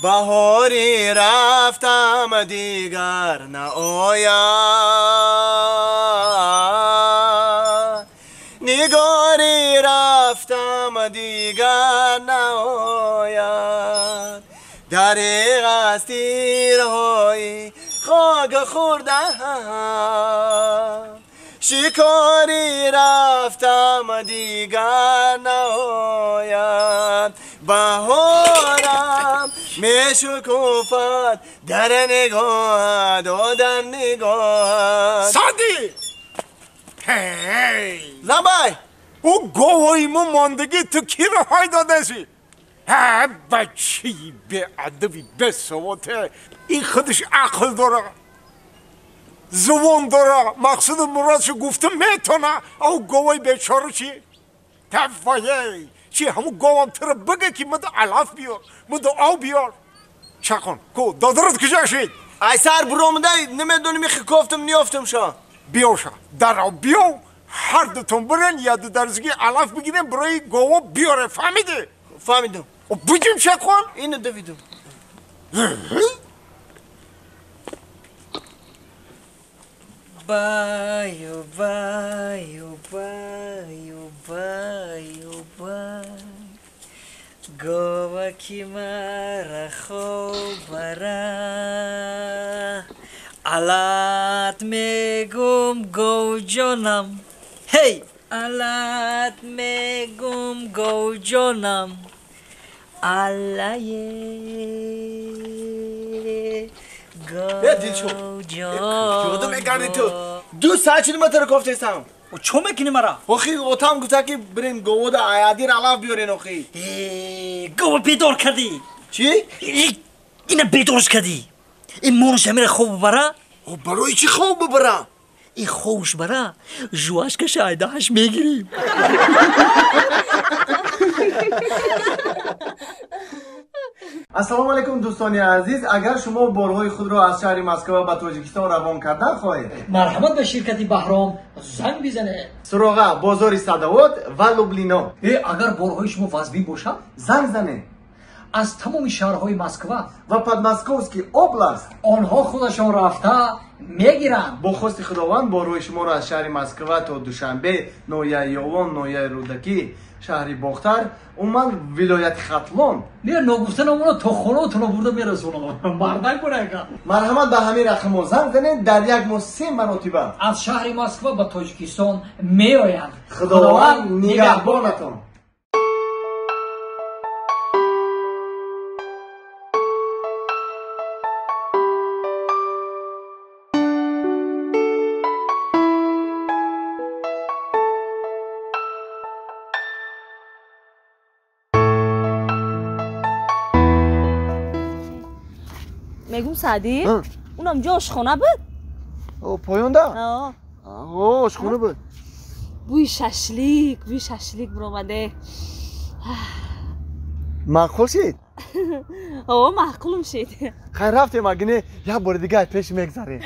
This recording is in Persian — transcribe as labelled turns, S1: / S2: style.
S1: بهاری رفتم دیگر نآید نگاری رفتم دیگر نآید دریغ از تیرهای خاک خوردم شکاری رفتم دیگر نآید بهارم میشکوفد در نگاهت و در نگاهت
S2: سادی هی
S1: زنبای
S2: او گوهی ما ماندگی تو کی رو های دادشی ها بچی به ادبی به سواته این خودش عقل داره زبان داره مقصود مرادشو گفته میتونه او گوهی بیچاره چی تفایه چی همون گوهم تره بگه که مده علاف بیار مده آو بیار چه کن کو دادرت کجا شید
S1: ای سر برومده نمیدونی میخی کفتم نیافتم شا
S2: بیاو شا در آو بیاو هر دوتون برن یا دو درزگی علاف بگیرن برای گوه بیاره فهمیده
S1: فهمیدم
S2: بگیم چه کن
S1: اینو دویدم بایو بایو بایو بایو بای گوه کی مرا خوب برا علت میگم گو جانم هی علت میگم گو جانم علیه گو جانم دو ساعت چلی ما تر کفته استم
S3: و چو میکنی مرا؟
S1: اخی اوتام گفته که برین گوه دا عیادی را علاف بیارین اخی
S3: گوه بیدار کردی
S1: چی؟
S3: اینه بیدارش کردی این مونش همیر خوب برا؟
S1: برای چی خوب ببرم؟
S3: این خوش برا جواش که شایده هش میگیریم
S1: السلام علیکم دوستان عزیز اگر شما بارهای خود را از شهر مسکو به تاجیکستان روان کردن خواهید
S4: مرحمت به شرکت بهرام زنگ بزنه
S1: سراغ بازار صدوات و لوبلینا
S4: اگر بارهای شما وزبی باشد
S1: زنگ زنه
S4: از تمام شهرهای مسکو
S1: و پدماسکوفسکی اوبلاست
S4: آنها خودشان رفته میگیرن
S1: با خواست خداوند بارهای شما را از شهر مسکو تا دوشنبه نویه یوان نویه رودکی شهری باختر اومن ولایت ختلان
S4: بیا نگفته نمونه تا خونه تونو برده میرسونم مردن کنه که
S1: مرحمت به همین رقم زنگ زنه در یک ماه 3 مرتبه
S4: از شهر مسکو به تاجیکستان میآیند
S1: خداوند نگهبانتان
S5: میگم سعدی اونم جا آشخانه بود
S1: او پایونده؟ آشخانه بود
S5: بوی ششلیک برآمده
S1: معقول شید؟
S5: معقولم شید
S1: خیر رفتیم اگه یه بار دیگه پیش میگذاریم